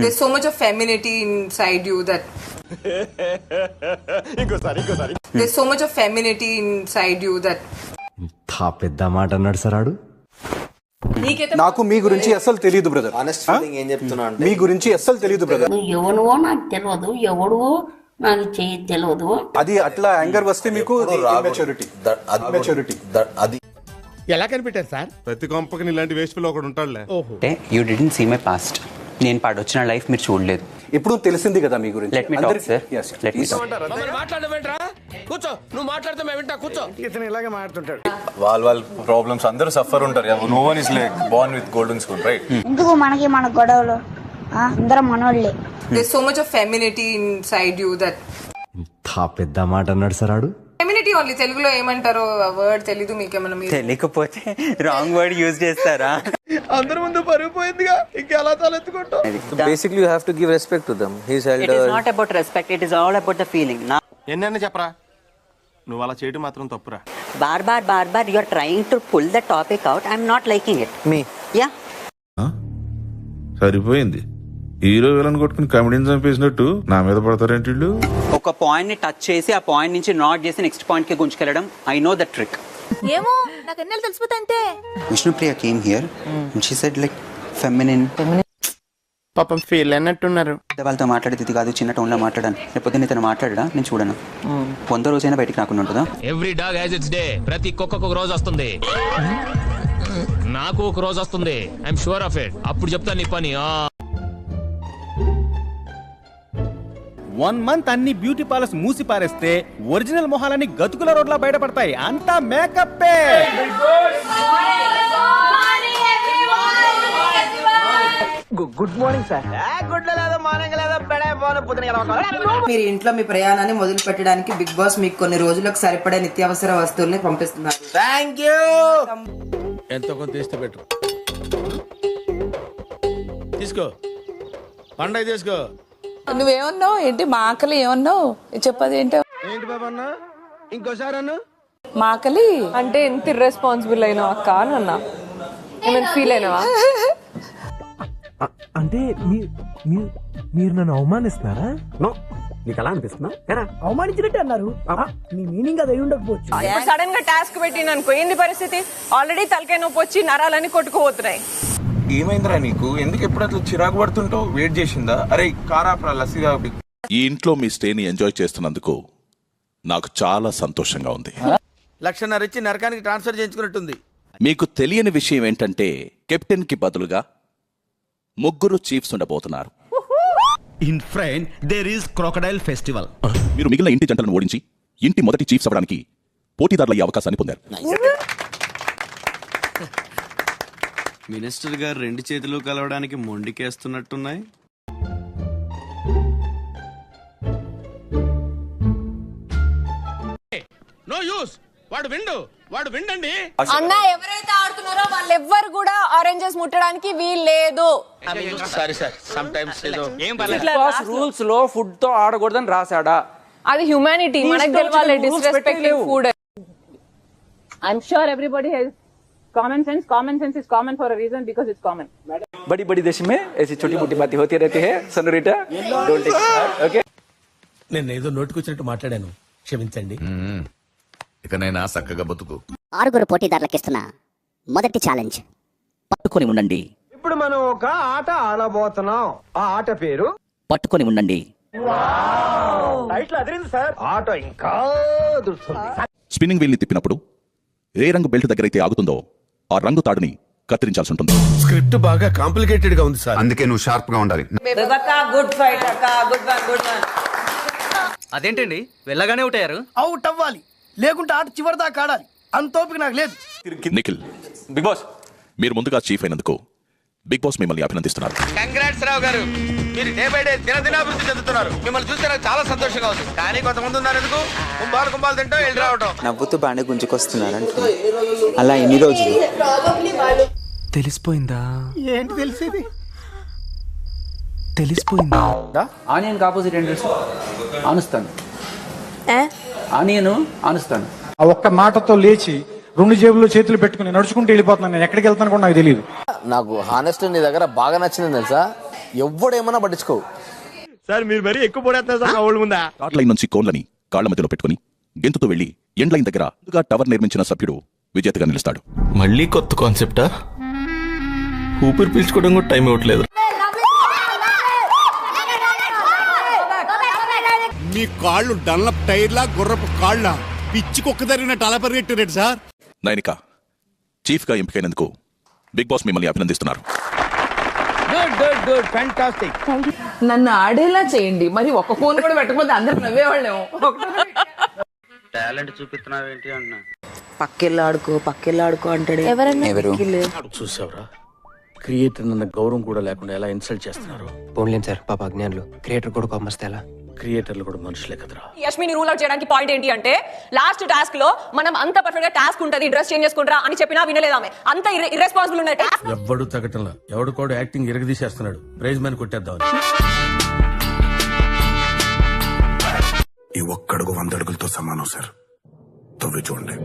There's so much of femininity inside you that there's so much of femininity inside you that పెద్ద మాట అన్నాడు సరాడు. నాకు మీ గురించి అస్సలు తెలియదు బ్రదర్. ఆనెస్ట్ ఫీలింగ్ ఏం చెప్తున్నా అంటే మీ గురించి అస్సలు తెలియదు బ్రదర్. నువ్వు ఎవనువో నాకు తెలియదు, ఎవడువో నాకు తెలియదు. అది అట్లా యాంగర్ వస్తే మీకు మెచ్యూరిటీ అది ఎలా కనిపెట్టారు సార్? ప్రతి కొంపకి ఇలాంటి వేస్ట్ పిల్ల ఒకడు ఉంటాడులే. అంటే you didn't see my past. నేను పాడొచ్చిన లైఫ్ మీరు చూడలేదు. ఇప్పుడు తెలిసింది కదా మీ గురించి. Let me talk sir. Let me talk. మాట్లాడవేంట్రా? కూర్చో, నువ్వు మాట్లాడితే మేము వింటా. కూర్చో. ఇతను ఇలాగే మాట్లాడుతుంటాడు. వాళ్ళ ప్రాబ్లమ్స్ అందరూ సఫర్ ఉంటారు. No one is like born with golden spoon, right? ఎందుకు మనకి మన గొడవలు? అందరం మనోళ్ళే. there's so much of femininity inside you that పెద్ద మాట అన్నాడు సరాడు. femininity only తెలుగులో ఏమంటారో వర్డ్ తెలీదు మీకేమన్నా? మీరు తెలియకపోతే రాంగ్ వర్డ్ యూజ్ చేస్తారా? అందరి ముందు పరుగు పోయిందిగా, ఇంకెలా తలెత్తుకుంటావు? Basically you have to give respect to them. He is it is not about respect, it is all about the feeling. ఎన్నైనా చెప్పరా, నువ్వు అలా చేయడం మాత్రం తప్పురా. But you are trying to pull the topic out. I am not liking it. మీ యా సరిపోయింది. హీరో విలన్ కొట్టుకుని కమెడీని చంపేసినట్టు నా మీద పడతారేంటి వీళ్ళు? ఒక పాయింట్ ని టచ్ చేసి ఆ పాయింట్ నుంచి నాట్ చేసి నెక్స్ట్ పాయింట్ కి గుంజుకెళ్ళడం. I know the trick. ఏమో నాకు ఎన్నెలు తెలిసిపోతా అంటే. Vishnupriya came here and she said like feminine. పాపం ఫీల్ అన్నట్టున్నారు. వాళ్ళతో మాట్లాడేది ఇది కాదు, చిన్న టోన్ లో మాట్లాడాను. లేకపోతే నేను తను మాట్లాడా నేను చూడను. 100 రోజైనా బయటికి రాకుండా ఉంటుందా? Every dog has its day. ప్రతి కుక్కకు ఒక రోజు వస్తుంది, నాకు ఒక రోజు వస్తుంది. I'm sure of it. అప్పుడు చెప్తాను నీ పని. 1 month అన్ని బ్యూటీ పార్లర్స్ మూసి పారేస్తే ఒరిజినల్ మొహాలన్నీ గతుకుల రోడ్లా బయటపడతాయి. అంతా మేకప్పే. Good morning sir. గుడ్ లేదా మార్నింగ్ లేదా బడే పోన పొద్దున. మీరు ఇంట్లో మీ ప్రయాణాన్ని మొదలు పెట్టడానికి బిగ్ బాస్ మీకు కొన్ని రోజులకు సరిపడే నిత్యావసర వస్తువుల్ని పంపిస్తున్నారు. థాంక్యూ. ఎంతో కొంత తీస్తే పెట్టు. తీసుకో, పండగ తీసుకో. నువ్వేమన్నావు ఏంటి? మా ఆకలి ఏమన్నావు చెప్పది ఏంటో. ఏంటి బాబా అన్న, ఇంకోసారి అన్న. మా ఆకలి అంటే ఎంత ఇర్రెస్పాన్సిబుల్ అయినా అక్క అన్న ఏమైనా ఫీల్ అయినావా? అంటే మీరు నన్ను అవమానిస్తున్నారా? నీకు అలా అనిపిస్తున్నా? అవమానించినట్టు అన్నారు. మీ మీనింగ్ అది అయి ఉండకపోవచ్చు. ఇప్పుడు సడన్ గా టాస్క్ పెట్టిన అనుకో, ఏంది పరిస్థితి? ఆల్రెడీ తలకాయ నొప్పి వచ్చి నరాలని కొట్టుకుపోతున్నాయి. ఏమైందిరా నీకు? ఎందుకు ఎప్పుడు అట్లా చిరాకు పడుతుంటావు? వెయిట్ చేసిందా? అరే కారాప్రా లస్సీగా. ఈ ఇంట్లో మీ స్టేని ఎంజాయ్ చేస్తున్నందుకు నాకు చాలా సంతోషంగా ఉంది. 1,00,000 ఇచ్చి నరకానికి ట్రాన్స్ఫర్ చేయించుకున్నట్టుంది. మీకు తెలియని విషయం ఏంటంటే కెప్టెన్ కి బదులుగా 3 చీఫ్స్ ఉండబోతున్నారు. ఇన్ ఫ్రైన్ దేర్ ఈస్ క్రొకడైల్ ఫెస్టివల్. మీరు మిగిలిన ఇంటి జంటలను ఓడించి ఇంటి మొదటి చీఫ్స్ అవ్వడానికి పోటీదారుల ఈ అవకాశాన్ని పొందారు. మినిస్టర్ గారు 2 చేతులు కలవడానికి మొండికేస్తున్నట్టున్నాయి. No use. వాడు విండండి. అన్న ఎవరైతే ఆడుతున్నారో వాళ్ళు ఎవ్వరు కూడా ఆరెంజెస్ ముట్టడానికి వీలు లేదు. సారీ సార్, సమ్ టైమ్స్ ఏదో రూల్స్ లో ఫుడ్ తో ఆడకూడదని రాసాడా? అది హ్యూమానిటీ. మనకు తెలవాలి disrespecting food. I'm sure everybody has common sense. Common sense is common for a reason because it's common. बड़ी बड़ी देश में ऐसी छोटी मोटी बातें होती रहती है. सनोरिटा डोंट टेक इट. ओके, నేను ఏదో నోటుకొచ్చినట్టు మాట్లాడాను, క్షమించండి. ఇకనైనా చక్కగా బతుకు. 6 పోటీదారులకు ఇస్తున్న మొదటి ఛాలెంజ్. పట్టుకొని ఉండండి. ఇప్పుడు మనం ఒక ఆట ఆడబోతున్నాం. ఆ ఆట పేరు పట్టుకొని ఉండండి. టైటిల్ అదిరింది సార్. ఆట ఇంకా దుస్తుంది. స్పిన్నింగ్ వీల్ ని తిప్పినప్పుడు ఏ రంగు బెల్ట్ దగ్గర అయితే ఆగుతుందో ఆ రంగు తాడుని కత్తిరించాల్సి ఉంటుంది. స్క్రిప్ట్ బాగా కాంప్లికేటెడ్ గా ఉంది సార్. అందుకే నువ్వు షార్ప్ గా ఉండాలి. గుడ్ ఫైట్ అక్క. Good one. అదేంటండి వెళ్ళగానే అవుట్ అయ్యారు? అవుట్ అవ్వాలి, లేకుంటే ఆట చివరి దాకా ఆడాలి. అంత ఓపిక నాకు లేదు. నిఖిల్, బిగ్ బాస్ మీరు ముందుగా చీఫ్ అయినందుకు బిగ్ బాస్ మిమ్మల్ని అభినందిస్తున్నారు. కంగ్రాట్స్ రావు గారు, మీరు డే బై డే దినదినాభివృద్ధి చెందుతున్నారు. మిమ్మల్ని చూస్తే నాకు చాలా సంతోషంగా ఉంది. కానీ కొంతమంది ఉన్నారు ఎందుకు కుంభాలు తింటూ వెళ్ళి రావటం. నవ్వుతూ బాండే గుంజుకొస్తున్నారంట. అలా ఎన్ని రోజులు? తెలిసిపోయిందా? ఏంటి తెలిసేది? తెలిసిపోయిందా? ఆనియన్ ఆపోజిట్ ఏంటి? ఆనుస్తాను. ఆనియన్ ఆనుస్తాను. ఆ ఒక్క మాటతో లేచి 2 జేబుల్లో చేతులు పెట్టుకుని నడుచుకుంటూ వెళ్ళిపోతున్నాను. నేను ఎక్కడికి వెళ్తాను కూడా నాకు తెలియదు. నాకు హానెస్ట్ నీ దగ్గర బాగా నచ్చింది తెలుసా? ఎవడేమన్నా పట్టించుకో. స్టార్ట్ లైన్ నుంచి కోన్లని కాళ్ల మధ్యలో పెట్టుకుని గెంతుతో వెళ్లి ఎండ్ లైన్ దగ్గర ముందుగా టవర్ నిర్మించిన సభ్యుడు విజేతగా నిలుస్తాడు. మళ్ళీ కొత్త కాన్సెప్టా? ఊపిరి పీల్చుకోవడం కూడా టైం ఇవ్వట్లేదు. మీ కాళ్ళు డన్లప్ టైర్లా గుర్రపు కాళ్ళ పిచ్చికొక్క జరిగినట్టు అలా పరిగెట్టారు సార్. నయనిక చీఫ్ గా ఎంపికైనందుకు బిగ్ బాస్ మిమ్మల్ని అభినందిస్తున్నారు. నన్ను ఆడేలా చేయండి, మరి ఒక ఫోన్ కూడా పెట్టకపోతే అందరు నవ్వేవాళ్ళేమో. టాలెంట్ చూపిస్తున్నావేంటి అన్న. పక్కెళ్ళాడుకో అంటాడు. ఎవరు చూసావురా, క్రియేటర్ అన్న గౌరవం కూడా లేకుండా ఎలా ఇన్సల్ట్ చేస్తున్నారు. పోన్లేం సార్, పాప అజ్ఞానులు క్రియేటర్ కూడా కొమ్మస్తే ఎలా? క్రియేటర్లు కూడా మనుషులే కదరా. యష్మిని రూల్ అవుట్ చేయడానికి పాయింట్ ఏంటి అంటే, లాస్ట్ టాస్క్ లో మనం అంత పర్ఫెక్ట్ గా టాస్క్ ఉంటది, డ్రెస్ చేంజ్ చేసుకుంటారా అని చెప్పినా వినలేదామె. అంత ఇర్రెస్పాన్సిబుల్ ఉన్న టాస్క్. ఎవ్వడు తగ్గటంలా, ఎవడు కూడా యాక్టింగ్ ఎరగదీసేస్తున్నాడు. ప్రైజ్ మ్యాన్ కొట్టేద్దాం. ఈ ఒక్కడుగు 100 అడుగులతో సమానం సార్. తవ్వి చూడండి.